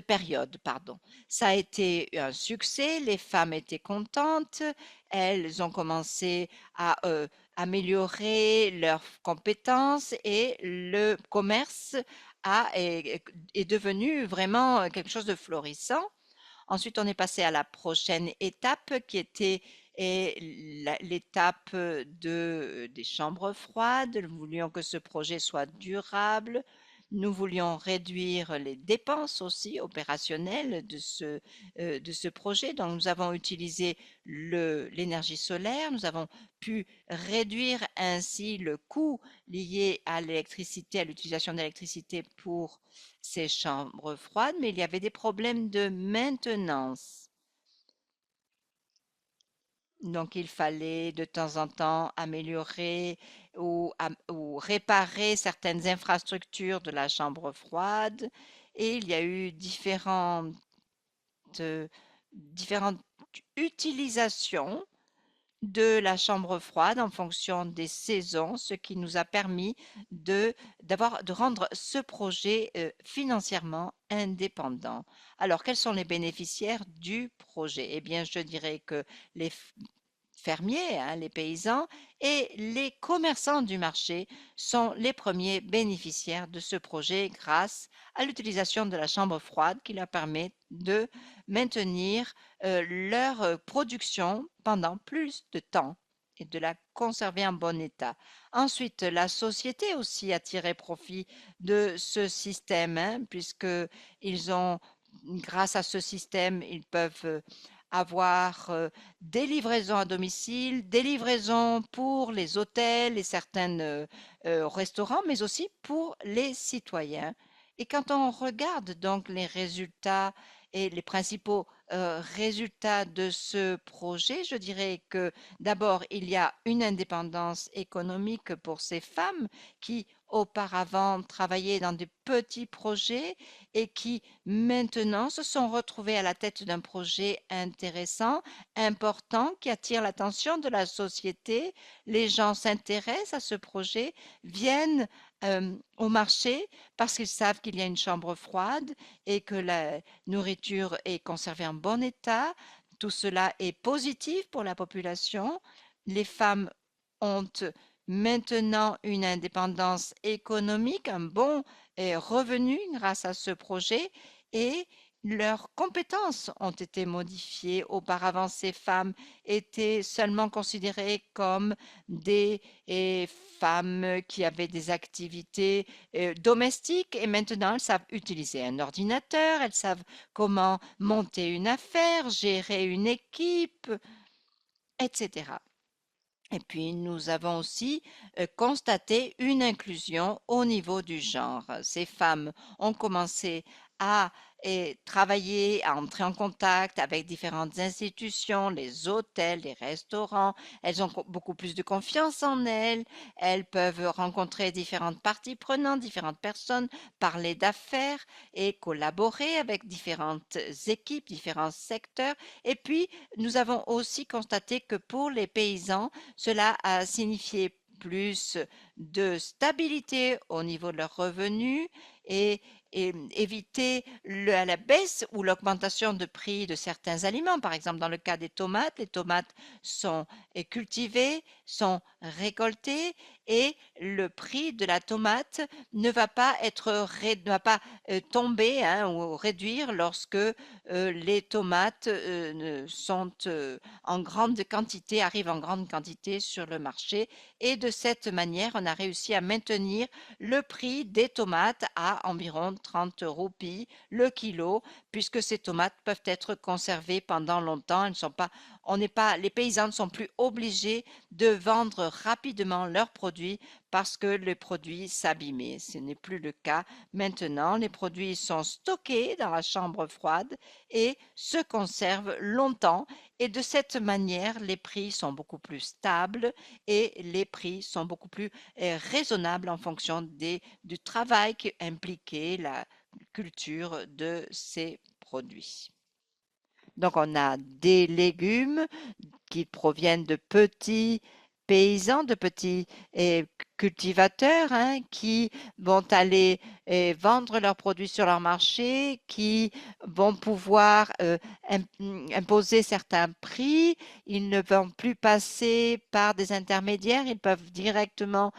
période, pardon. Ça a été un succès, les femmes étaient contentes, elles ont commencé à améliorer leurs compétences et le commerce est devenu vraiment quelque chose de florissant. Ensuite, on est passé à la prochaine étape qui était l'étape des chambres froides. Nous voulions que ce projet soit durable. Nous voulions réduire les dépenses aussi opérationnelles de ce projet. Donc, nous avons utilisé l'énergie solaire. Nous avons pu réduire ainsi le coût lié à l'électricité, à l'utilisation d'électricité pour ces chambres froides, mais il y avait des problèmes de maintenance. Donc, il fallait de temps en temps améliorer ou réparer certaines infrastructures de la chambre froide. Et il y a eu différentes utilisations de la chambre froide en fonction des saisons, ce qui nous a permis de rendre ce projet financièrement indépendant. Alors, quels sont les bénéficiaires du projet? Eh bien, je dirais que les fermiers, hein, les paysans et les commerçants du marché sont les premiers bénéficiaires de ce projet grâce à l'utilisation de la chambre froide qui leur permet de maintenir leur production pendant plus de temps et de la conserver en bon état. Ensuite, la société aussi a tiré profit de ce système, hein, puisque grâce à ce système, ils peuvent avoir des livraisons à domicile, des livraisons pour les hôtels et certains restaurants, mais aussi pour les citoyens. Et quand on regarde donc les résultats et les principaux résultats de ce projet, je dirais que d'abord, il y a une indépendance économique pour ces femmes qui auparavant travaillaient dans des petits projets et qui maintenant se sont retrouvées à la tête d'un projet intéressant, important, qui attire l'attention de la société. Les gens s'intéressent à ce projet, viennent au marché parce qu'ils savent qu'il y a une chambre froide et que la nourriture est conservée en bon état. Tout cela est positif pour la population. Les femmes ont maintenant une indépendance économique, un bon revenu grâce à ce projet et leurs compétences ont été modifiées. Auparavant, ces femmes étaient seulement considérées comme des femmes qui avaient des activités domestiques et maintenant elles savent utiliser un ordinateur, elles savent comment monter une affaire, gérer une équipe, etc. Et puis, nous avons aussi constaté une inclusion au niveau du genre. Ces femmes ont commencé à travailler, à entrer en contact avec différentes institutions, les hôtels, les restaurants. Elles ont beaucoup plus de confiance en elles. Elles peuvent rencontrer différentes parties prenantes, différentes personnes, parler d'affaires et collaborer avec différentes équipes, différents secteurs. Et puis, nous avons aussi constaté que pour les paysans, cela a signifié plus de stabilité au niveau de leurs revenus et, éviter la baisse ou l'augmentation de prix de certains aliments. Par exemple, dans le cas des tomates, les tomates sont cultivées, sont récoltées et le prix de la tomate ne va pas tomber, hein, ou réduire lorsque les tomates en grande quantité, arrivent en grande quantité sur le marché. Et de cette manière, on a réussi à maintenir le prix des tomates à environ 30 roupies le kilo puisque ces tomates peuvent être conservées pendant longtemps. Elles ne sont pas, on n'est pas, les paysans ne sont plus obligés de vendre rapidement leurs produits parce que les produits s'abîmaient. Ce n'est plus le cas maintenant. Les produits sont stockés dans la chambre froide et se conservent longtemps. Et de cette manière, les prix sont beaucoup plus stables et les prix sont beaucoup plus raisonnables en fonction du travail qui impliquait la culture de ces produits. Donc, on a des légumes qui proviennent de petits paysans, de petits cultivateurs qui vont aller vendre leurs produits sur leur marché, qui vont pouvoir imposer certains prix. Ils ne vont plus passer par des intermédiaires, ils peuvent directement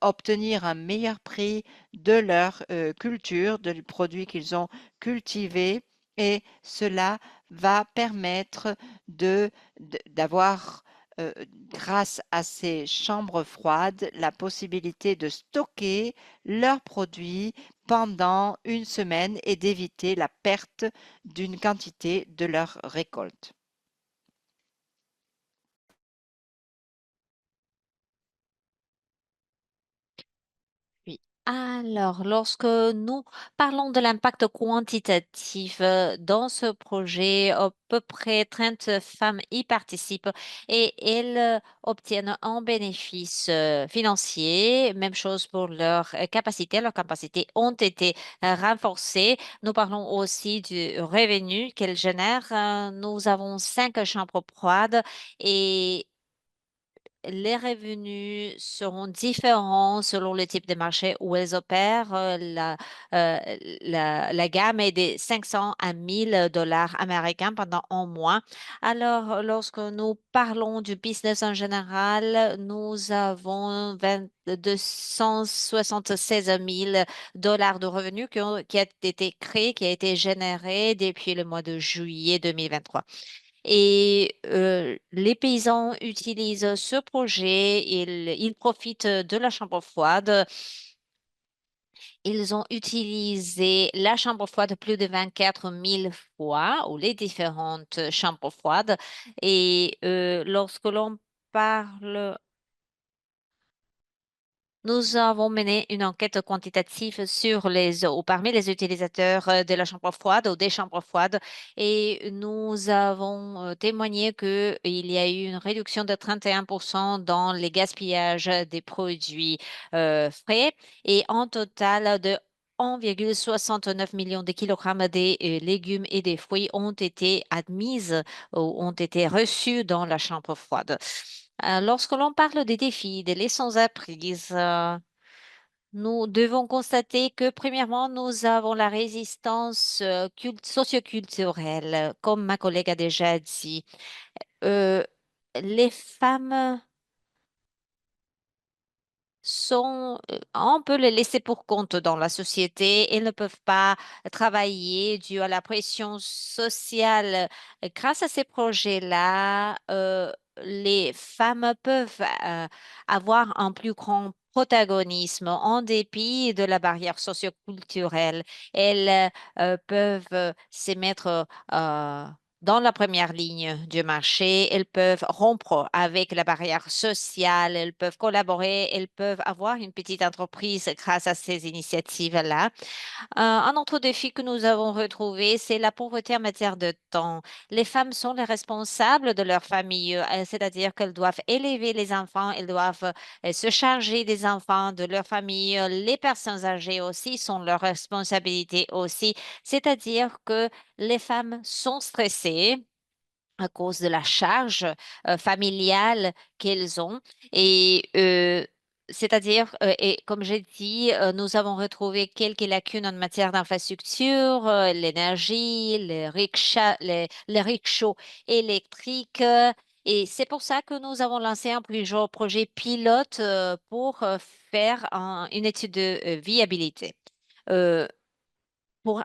obtenir un meilleur prix de leur culture, de produits qu'ils ont cultivés. Et cela va permettre d'avoir, grâce à ces chambres froides, la possibilité de stocker leurs produits pendant une semaine et d'éviter la perte d'une quantité de leur récolte. Oui. Alors, lorsque nous parlons de l'impact quantitatif dans ce projet, à peu près 30 femmes y participent et elles obtiennent un bénéfice financier. Même chose pour leurs capacités. Leurs capacités ont été renforcées. Nous parlons aussi du revenu qu'elles génèrent. Nous avons 5 chambres froides et les revenus seront différents selon le type de marché où elles opèrent. Euh, la gamme est de 500 à 1000 dollars américains pendant un mois. Alors, lorsque nous parlons du business en général, nous avons 276 000 dollars de revenus qui a été créé, qui a été généré depuis le mois de juillet 2023. Et les paysans utilisent ce projet, ils profitent de la chambre froide. Ils ont utilisé la chambre froide plus de 24 000 fois, ou les différentes chambres froides. Et lorsque l'on parle nous avons mené une enquête quantitative sur ou parmi les utilisateurs de la chambre froide ou des chambres froides et nous avons témoigné qu'il y a eu une réduction de 31% dans les gaspillages des produits frais et en total de 1,69 million de kilogrammes des légumes et des fruits ont été admises ou ont été reçus dans la chambre froide. Lorsque l'on parle des défis, des leçons apprises, nous devons constater que, premièrement, nous avons la résistance socioculturelle, comme ma collègue a déjà dit. Euh, les femmes on peut les laisser pour compte dans la société. Elles ne peuvent pas travailler dû à la pression sociale. Grâce à ces projets-là, les femmes peuvent avoir un plus grand protagonisme en dépit de la barrière socioculturelle. Elles peuvent se mettre dans la première ligne du marché, elles peuvent rompre avec la barrière sociale, elles peuvent collaborer, elles peuvent avoir une petite entreprise grâce à ces initiatives-là. Un autre défi que nous avons retrouvé, c'est la pauvreté en matière de temps. Les femmes sont les responsables de leur famille, c'est-à-dire qu'elles doivent élever les enfants, elles doivent se charger des enfants, de leur famille. Les personnes âgées aussi sont leur responsabilité aussi, c'est-à-dire que les femmes sont stressées à cause de la charge familiale qu'elles ont. Et c'est-à-dire, et comme j'ai dit, nous avons retrouvé quelques lacunes en matière d'infrastructure, l'énergie, les rickshaws électriques. Et c'est pour ça que nous avons lancé un projet pilote pour faire une étude de viabilité. Euh, pour,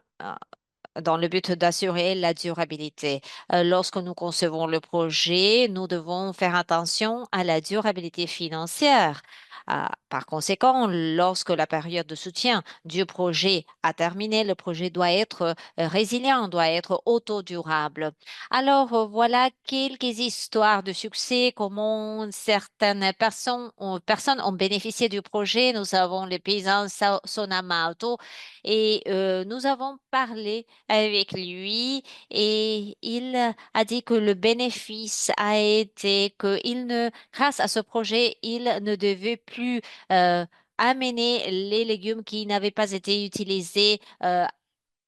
dans le but d'assurer la durabilité. Lorsque nous concevons le projet, nous devons faire attention à la durabilité financière. Par conséquent, lorsque la période de soutien du projet a terminé, le projet doit être résilient, doit être autodurable. Alors, voilà quelques histoires de succès, comment certaines personnes ont bénéficié du projet. Nous avons le paysan Sonamato et nous avons parlé avec lui et il a dit que le bénéfice a été grâce à ce projet, il ne devait plus amener les légumes qui n'avaient pas été utilisés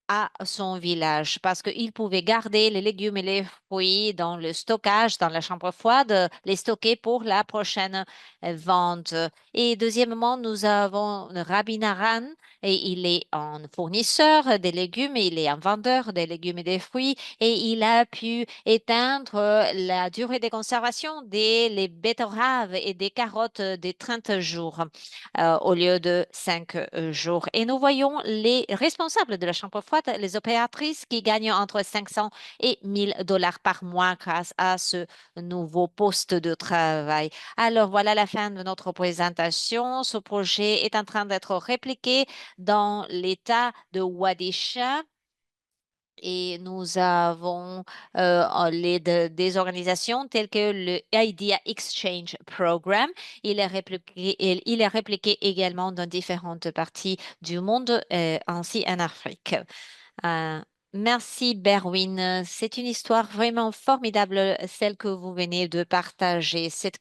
à son village parce qu'il pouvait garder les légumes et les fruits dans le stockage, dans la chambre froide, les stocker pour la prochaine vente. Et deuxièmement, nous avons Rabbi Naran et il est un fournisseur des légumes et il est un vendeur des légumes et des fruits et il a pu éteindre la durée de conservation des les betteraves et des carottes des 30 jours au lieu de 5 jours. Et nous voyons les responsables de la chambre froide, les opératrices qui gagnent entre 500 et 1000 dollars par mois grâce à ce nouveau poste de travail. Alors voilà la fin de notre présentation. Ce projet est en train d'être répliqué dans l'État de Wadisha. Et nous avons des organisations telles que le Idea Exchange Program. Il est répliqué également dans différentes parties du monde, ainsi en Afrique. Euh, Merci, Berwin. C'est une histoire vraiment formidable, celle que vous venez de partager. Cette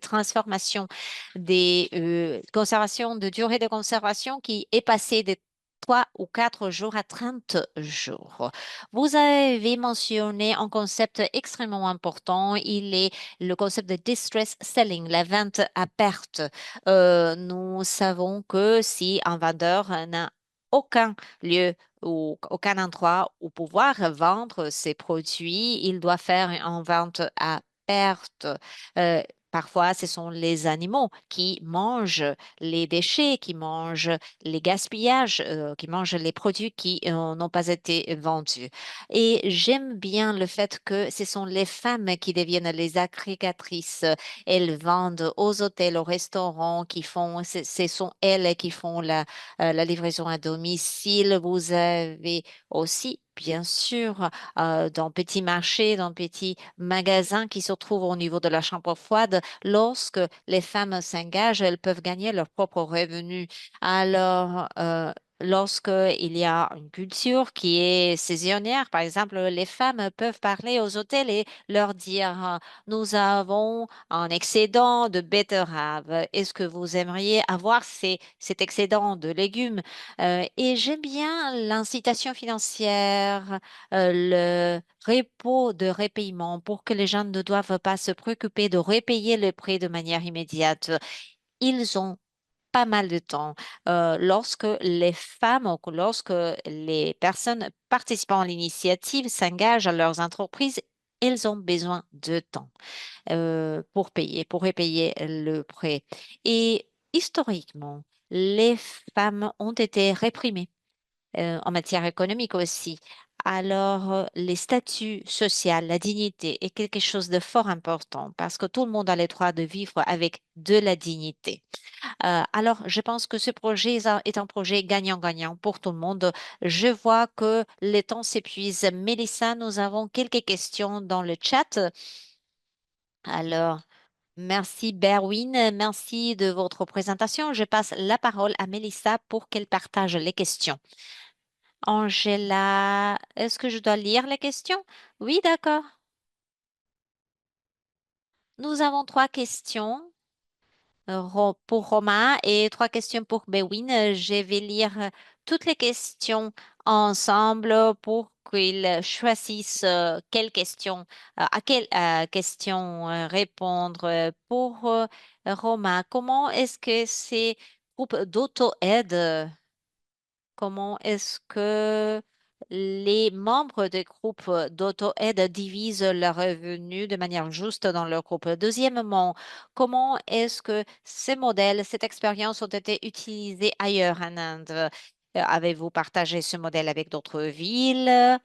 transformation des conservations, de durée de conservation qui est passée de 3 ou 4 jours à 30 jours. Vous avez mentionné un concept extrêmement important. Il est le concept de distress selling, la vente à perte. Nous savons que si un vendeur n'a aucun lieu ou aucun endroit où pouvoir vendre ses produits, il doit faire une vente à perte. Euh, Parfois, ce sont les animaux qui mangent les déchets, qui mangent les gaspillages, qui mangent les produits qui n'ont pas été vendus. Et j'aime bien le fait que ce sont les femmes qui deviennent les agrégatrices. Elles vendent aux hôtels, aux restaurants, ce sont elles qui font la livraison à domicile. Vous avez aussi, bien sûr, dans petits marchés, dans petits magasins qui se trouvent au niveau de la chambre froide, lorsque les femmes s'engagent, elles peuvent gagner leurs propres revenus. Alors, lorsque il y a une culture qui est saisonnière, par exemple, les femmes peuvent parler aux hôtels et leur dire, nous avons un excédent de betteraves. Est-ce que vous aimeriez avoir cet excédent de légumes? Et j'aime bien l'incitation financière, le repos de repaiement pour que les gens ne doivent pas se préoccuper de repayer le prêt de manière immédiate. Ils ont pas mal de temps. Lorsque les femmes ou que lorsque les personnes participant à l'initiative s'engagent à leurs entreprises, elles ont besoin de temps pour repayer le prêt. Et historiquement, les femmes ont été réprimées en matière économique aussi. Alors, les statuts sociaux, la dignité est quelque chose de fort important parce que tout le monde a le droit de vivre avec de la dignité. Alors, je pense que ce projet est un projet gagnant-gagnant pour tout le monde. Je vois que le temps s'épuise. Mélissa, nous avons quelques questions dans le chat. Alors, merci Berwin, merci de votre présentation. Je passe la parole à Mélissa pour qu'elle partage les questions. Angela, est-ce que je dois lire les questions? Oui, d'accord. Nous avons 3 questions pour Roma et 3 questions pour Bewin. Je vais lire toutes les questions ensemble pour qu'ils choisissent quelle question, à quelle question répondre. Pour Roma, comment est-ce que ces groupes d'auto-aide comment est-ce que les membres des groupes d'auto-aide divisent leurs revenus de manière juste dans leur groupe? Deuxièmement, comment est-ce que ces modèles, cette expérience ont été utilisés ailleurs en Inde? Avez-vous partagé ce modèle avec d'autres villes?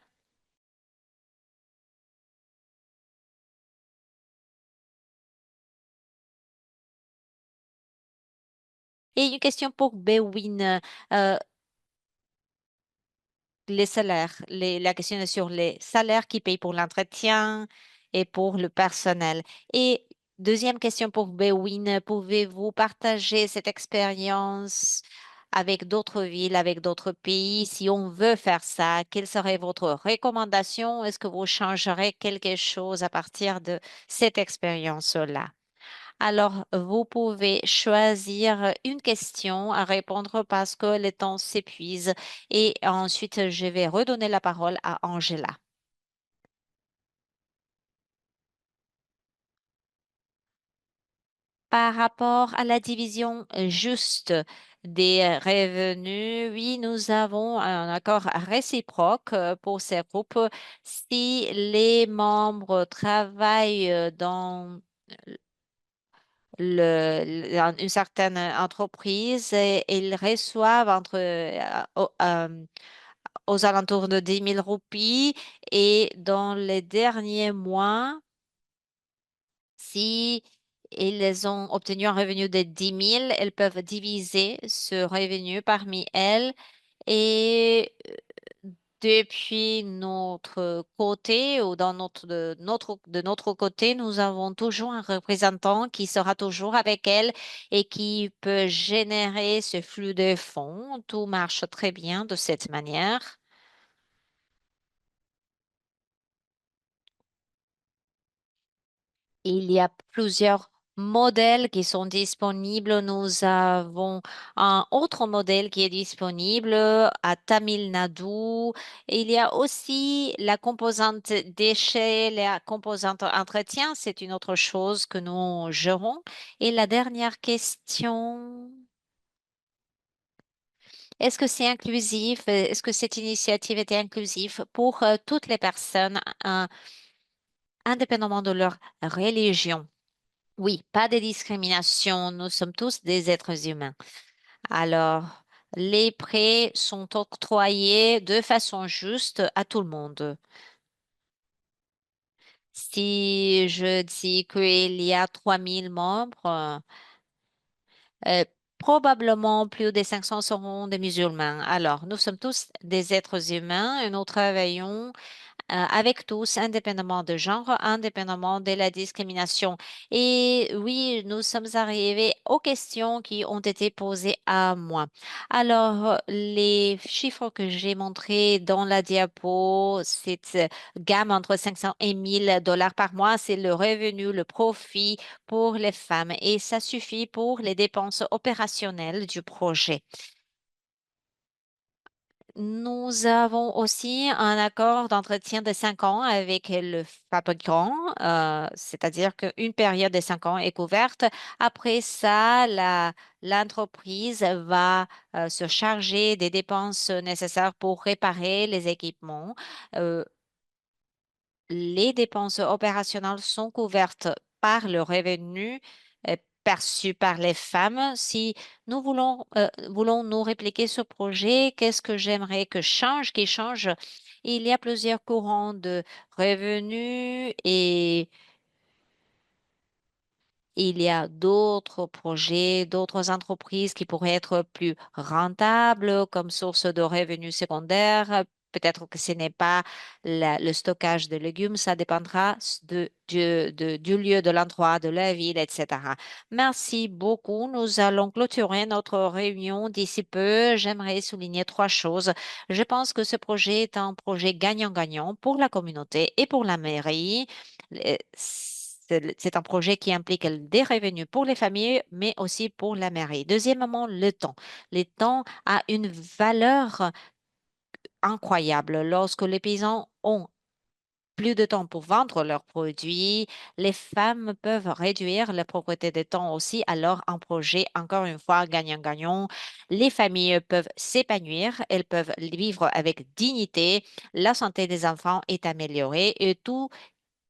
Et une question pour Bewin. Euh, les salaires, la question est sur les salaires qui payent pour l'entretien et pour le personnel. Et deuxième question pour Bewin, pouvez-vous partager cette expérience avec d'autres villes, avec d'autres pays? Si on veut faire ça, quelle serait votre recommandation? Est-ce que vous changerez quelque chose à partir de cette expérience-là? Alors, vous pouvez choisir une question à répondre parce que le temps s'épuise et ensuite je vais redonner la parole à Angela. Par rapport à la division juste des revenus, oui, nous avons un accord réciproque pour ces groupes. Si les membres travaillent dans une certaine entreprise, et ils reçoivent aux alentours de 10 000 roupies et dans les derniers mois, si ils ont obtenu un revenu de 10 000, elles peuvent diviser ce revenu parmi elles et depuis notre côté ou de notre côté, nous avons toujours un représentant qui sera toujours avec elle et qui peut générer ce flux de fonds. Tout marche très bien de cette manière. Il y a plusieurs modèles qui sont disponibles. Nous avons un autre modèle qui est disponible à Tamil Nadu. Il y a aussi la composante déchets, la composante entretien. C'est une autre chose que nous gérons. Et la dernière question, est-ce que c'est inclusif? Est-ce que cette initiative était inclusive pour toutes les personnes, indépendamment de leur religion? Oui, pas de discrimination. Nous sommes tous des êtres humains. Alors, les prêts sont octroyés de façon juste à tout le monde. Si je dis qu'il y a 3 000 membres, euh, probablement plus de 500 seront des musulmans. Alors, nous sommes tous des êtres humains et nous travaillons avec tous, indépendamment de genre, indépendamment de la discrimination. Et oui, nous sommes arrivés aux questions qui ont été posées à moi. Alors, les chiffres que j'ai montrés dans la diapo, cette gamme entre 500 et 1 000 dollars par mois, c'est le revenu, le profit pour les femmes et ça suffit pour les dépenses opérationnelles du projet. Nous avons aussi un accord d'entretien de 5 ans avec le fabricant, c'est-à-dire qu'une période de 5 ans est couverte. Après ça, l'entreprise va se charger des dépenses nécessaires pour réparer les équipements. Euh, les dépenses opérationnelles sont couvertes par le revenu perçu par les femmes. Si nous voulons nous répliquer ce projet, qu'est-ce que j'aimerais que change, qui change? Il y a plusieurs courants de revenus et il y a d'autres projets, d'autres entreprises qui pourraient être plus rentables comme source de revenus secondaires. Peut-être que ce n'est pas le stockage de légumes, ça dépendra du lieu, de l'endroit, de la ville, etc. Merci beaucoup. Nous allons clôturer notre réunion d'ici peu. J'aimerais souligner 3 choses. Je pense que ce projet est un projet gagnant-gagnant pour la communauté et pour la mairie. C'est un projet qui implique des revenus pour les familles, mais aussi pour la mairie. Deuxièmement, le temps. Le temps a une valeur incroyable. Lorsque les paysans ont plus de temps pour vendre leurs produits, les femmes peuvent réduire la propriété de temps aussi. Alors, un projet, encore une fois, gagnant-gagnant. Les familles peuvent s'épanouir, elles peuvent vivre avec dignité, la santé des enfants est améliorée et tout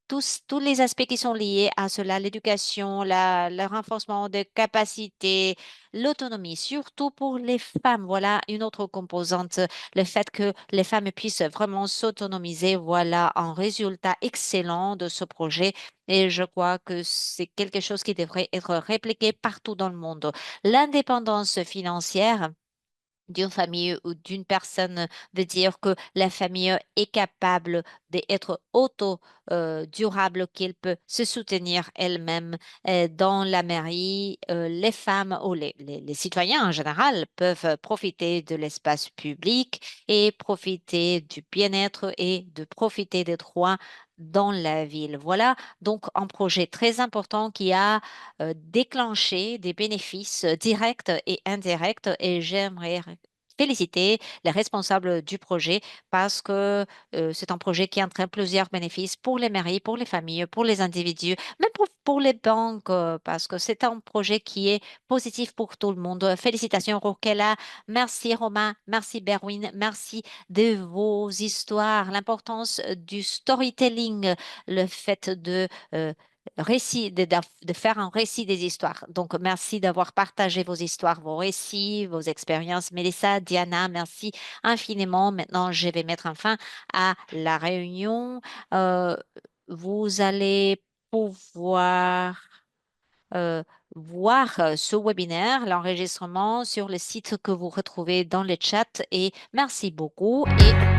tous les aspects qui sont liés à cela, l'éducation, le renforcement des capacités, l'autonomie, surtout pour les femmes. Voilà une autre composante, le fait que les femmes puissent vraiment s'autonomiser. Voilà un résultat excellent de ce projet et je crois que c'est quelque chose qui devrait être répliqué partout dans le monde. L'indépendance financière d'une famille ou d'une personne veut dire que la famille est capable d'être auto-durable, qu'elle peut se soutenir elle-même. Dans la mairie, les femmes ou les citoyens en général peuvent profiter de l'espace public et profiter du bien-être et de profiter des droits dans la ville. Voilà donc un projet très important qui a déclenché des bénéfices directs et indirects et j'aimerais féliciter les responsables du projet parce que c'est un projet qui entraîne plusieurs bénéfices pour les mairies, pour les familles, pour les individus, même pour les banques, parce que c'est un projet qui est positif pour tout le monde. Félicitations, Roquella. Merci, Romain. Merci, Berwin. Merci de vos histoires, l'importance du storytelling, le fait de de faire un récit des histoires. Donc, merci d'avoir partagé vos histoires, vos récits, vos expériences. Mélissa, Diana, merci infiniment. Maintenant, je vais mettre un fin à la réunion. Euh, Vous allez pouvoir euh, voir ce webinaire, l'enregistrement sur le site que vous retrouvez dans le chat et merci beaucoup et